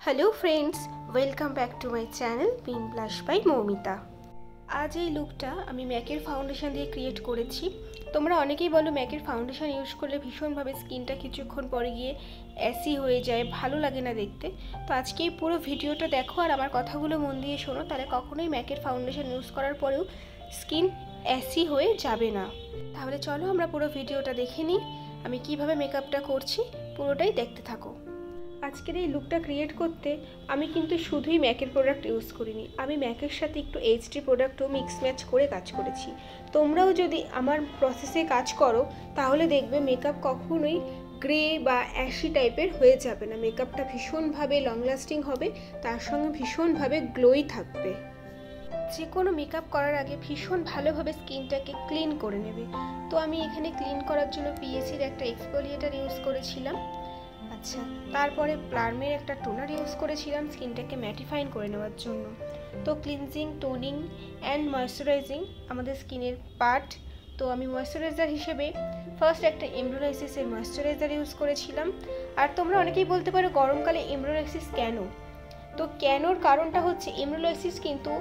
Hello friends, welcome back to my channel pin blush by Moumita. आज এই লুকটা আমি ম্যাকের ফাউন্ডেশন দিয়ে ক্রিয়েট করেছি। তোমরা অনেকেই বলো ম্যাকের ফাউন্ডেশন ইউজ করলে ভীষণভাবে স্কিনটা কিছুক্ষণ পরে গিয়ে অ্যাসি হয়ে যায়, ভালো লাগে না দেখতে। তো আজকে এই পুরো ভিডিওটা দেখো আর আমার কথাগুলো মন দিয়ে শোনো, তাহলে কখনোই ম্যাকের ফাউন্ডেশন ইউজ করার পরেও স্কিন অ্যাসি হয়ে যাবে না। তাহলে চলো আমরা পুরো ভিডিওটা দেখে নিই, আমি কিভাবে মেকআপটা করছি পুরোটাই দেখতে থাকো। আজকের এই লুকটা ক্রিয়েট করতে আমি কিন্তু শুধুই ম্যাকের প্রোডাক্ট ইউজ করিনি, আমি ম্যাকের সাথে একটু এইচডি প্রোডাক্টও মিক্স ম্যাচ করে কাজ করেছি। তোমরাও যদি আমার প্রসেসে কাজ করো তাহলে দেখবে মেকআপ কখনোই গ্রে বা অ্যাশি টাইপের হয়ে যাবে না। মেকআপটা ভীষণভাবে লং লাস্টিং হবে, তার সঙ্গে ভীষণভাবে গ্লোই থাকবে। যে কোনো মেকআপ করার আগে ভীষণ ভালোভাবে স্কিনটাকে ক্লিন করে নেবে। তো আমি এখানে ক্লিন করার জন্য পিএসির একটা এক্সফোলিয়েটার ইউজ করেছিলাম। আচ্ছা, তারপরে প্লার্মের একটা টোনার ইউজ করেছিলাম স্কিনটাকে ম্যাটিফাইন করে নেওয়ার জন্য। তো ক্লিনজিং, টোনিং অ্যান্ড ময়শ্চারাইজিং আমাদের স্কিনের পার্ট। তো আমি ময়শ্চারাইজার হিসেবে ফার্স্ট একটা এমব্রোলাইসিসের ময়শ্চারাইজার ইউজ করেছিলাম। আর তোমরা অনেকেই বলতে পারো গরমকালে এমব্রোলাইসিস কেন? তো কেনর কারণটা হচ্ছে এমব্রোলাইসিস কিন্তু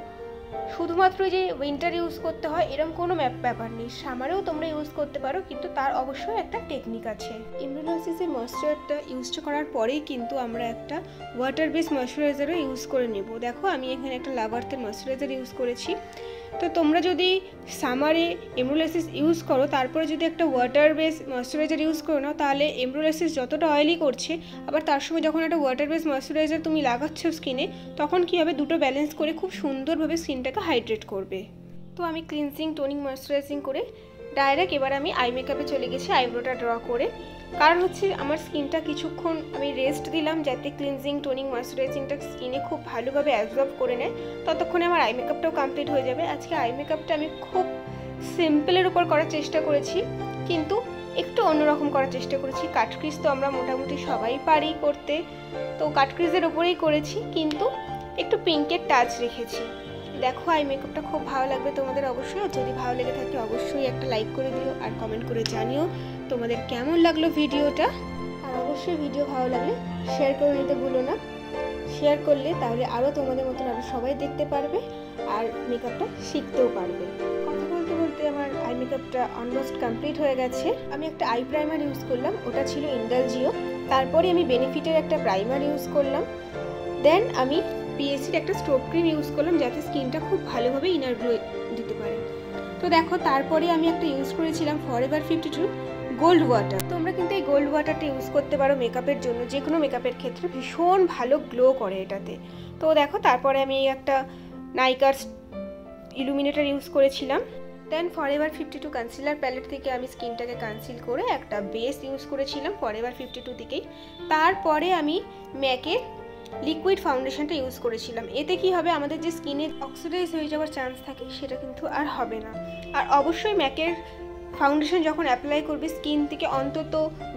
শুধুমাত্র যে উইন্টার ইউজ করতে হয় এরকম কোনো ব্যাপার নেই, সামারেও তোমরা ইউজ করতে পারো, কিন্তু তার অবশ্যই একটা টেকনিক আছে। এমব্রোলাইসিসের ময়শ্চারাইজারটা ইউজ করার পরেই কিন্তু আমরা একটা ওয়াটার বেস ময়শ্চারাইজারও ইউজ করে নেব। দেখো আমি এখানে একটা লাভার্থের ময়শ্চারাইজার ইউজ করেছি। তো তোমরা যদি সামারে এমব্রোলাইসিস ইউজ করো তারপরে যদি একটা ওয়াটার বেস ময়শ্চারাইজার ইউজ করো না, তাহলে এমব্রোলাইসিস যতটা অয়েলি করছে আবার তার সঙ্গে যখন একটা ওয়াটার বেস ময়শ্চারাইজার তুমি লাগাচ্ছ স্কিনে, তখন কী হবে, দুটো ব্যালেন্স করে খুব সুন্দরভাবে স্কিনটাকে হাইড্রেট করবে। তো আমি ক্লিনজিং, টোনিং, ময়শ্চারাইজিং করে ডাইরেক্ট এবার আমি আই মেকআপে চলে গেছি আইব্রোটা ড্র করে। কারণ হচ্ছে আমার স্কিনটা কিছুক্ষণ আমি রেস্ট দিলাম যাতে ক্লিনজিং, টোনিং, ময়শ্চারাইজিংটা স্কিনে খুব ভালোভাবে অ্যাবজর্ব করে নেয়, ততক্ষণে আমার আই মেকআপটাও কমপ্লিট হয়ে যাবে। আজকে আই মেকআপটা আমি খুব সিম্পলের উপর করার চেষ্টা করেছি, কিন্তু একটু অন্যরকম করার চেষ্টা করেছি। কাটক্রিজ তো আমরা মোটামুটি সবাই পারি করতে, তো কাটক্রিজের উপরেই করেছি, কিন্তু একটু পিঙ্কের টাচ রেখেছি। দেখো আই মেকআপটা খুব ভালো লাগবে তোমাদের অবশ্যই। যদি ভালো লেগে থাকে অবশ্যই একটা লাইক করে দিও আর কমেন্ট করে জানিও তোমাদের কেমন লাগলো ভিডিওটা। আর অবশ্যই ভিডিও ভালো লাগলে শেয়ার করে নিতে ভুলো না। শেয়ার করলে তাহলে আরও তোমাদের মতন আরও সবাই দেখতে পারবে আর মেকআপটা শিখতেও পারবে। কথা বলতে বলতে আমার আই মেকআপটা অলমোস্ট কমপ্লিট হয়ে গেছে। আমি একটা আই প্রাইমার ইউজ করলাম, ওটা ছিল ইন্ডালজিও। তারপরে আমি বেনিফিটের একটা প্রাইমার ইউজ করলাম। দেন আমি পিএসির একটা স্ট্রোব ক্রিম ইউজ করলাম যাতে স্কিনটা খুব ভালোভাবে ইনার গ্লো দিতে পারে। তো দেখো তারপরে আমি একটা ইউজ করেছিলাম ফরএভার 52 গোল্ড ওয়াটার। তোমরা কিন্তু এই গোল্ড ওয়াটারটা ইউজ করতে পারো মেকআপের জন্য, যে কোনো মেকআপের ক্ষেত্রে ভীষণ ভালো গ্লো করে এটাতে। তো দেখো তারপরে আমি একটা নাইকার ইলুমিনেটর ইউজ করেছিলাম। দেন ফরএভার 52 কনসিলার প্যালেট থেকে আমি স্কিনটাকে কনসিল করে একটা বেস ইউজ করেছিলাম ফরএভার 52 থেকেই। তারপরে আমি ম্যাকের লিকুইড ফাউন্ডেশনটা ইউজ করেছিলাম। এতে কি হবে, আমাদের যে স্কিনে অক্সিডাইজ হয়ে যাওয়ার চান্স থাকে সেটা কিন্তু আর হবে না। আর অবশ্যই ম্যাকের ফাউন্ডেশন যখন অ্যাপ্লাই করবে স্কিন থেকে অন্তত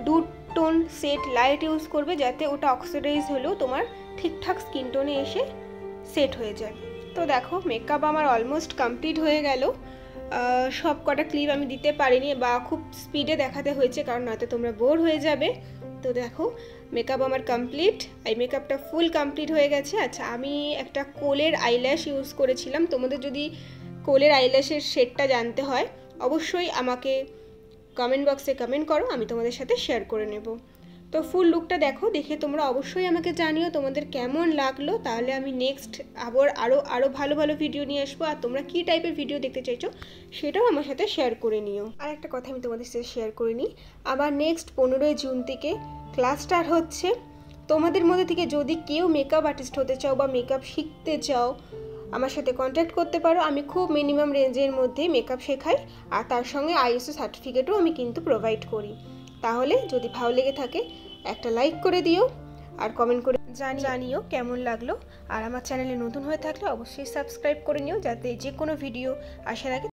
2 টোন সেট লাইট ইউজ করবে, যাতে ওটা অক্সিডাইজ হলেও তোমার ঠিকঠাক স্কিন টোনে এসে সেট হয়ে যায়। তো দেখো মেকআপ আমার অলমোস্ট কমপ্লিট হয়ে গেল। সব কটা ক্লিপ আমি দিতে পারিনি বা খুব স্পিডে দেখাতে হয়েছে, কারণ নয়তো তোমরা বোর হয়ে যাবে। তো দেখো মেকআপ আমার কমপ্লিট, আই মেকআপটা ফুল কমপ্লিট হয়ে গেছে। আচ্ছা, আমি একটা কোলের আইল্যাশ ইউজ করেছিলাম। তোমাদের যদি কোলের আইল্যাশের শেডটা জানতে হয় অবশ্যই আমাকে কমেন্ট বক্সে কমেন্ট করো, আমি তোমাদের সাথে শেয়ার করে নেব। তো ফুল লুকটা দেখো, দেখে তোমরা অবশ্যই আমাকে জানিও তোমাদের কেমন লাগলো। তাহলে আমি নেক্সট আবার আরও ভালো ভালো ভিডিও নিয়ে আসবো। আর তোমরা কী টাইপের ভিডিও দেখতে চাইছো সেটাও আমার সাথে শেয়ার করে নিও। আর একটা কথা আমি তোমাদের সাথে শেয়ার করে নিই, আবার নেক্সট 15ই জুন থেকে ক্লাস স্টার্ট হচ্ছে। তোমাদের মধ্যে থেকে যদি কেউ মেকআপ আর্টিস্ট হতে চাও বা মেকআপ শিখতে চাও আমার সাথে কন্ট্যাক্ট করতে পারো। আমি খুব মিনিমাম রেঞ্জের মধ্যে মেকআপ শেখাই আর তার সঙ্গে আইএসও সার্টিফিকেটও আমি কিন্তু প্রোভাইড করি। তাহলে যদি ভালো লেগে থাকে একটা লাইক করে দিও আর কমেন্ট করে জানিও কেমন লাগলো। আর আমার চ্যানেলে নতুন হয়ে থাকলে অবশ্যই সাবস্ক্রাইব করে নিও, যাতে যে কোনো ভিডিও আসার আগে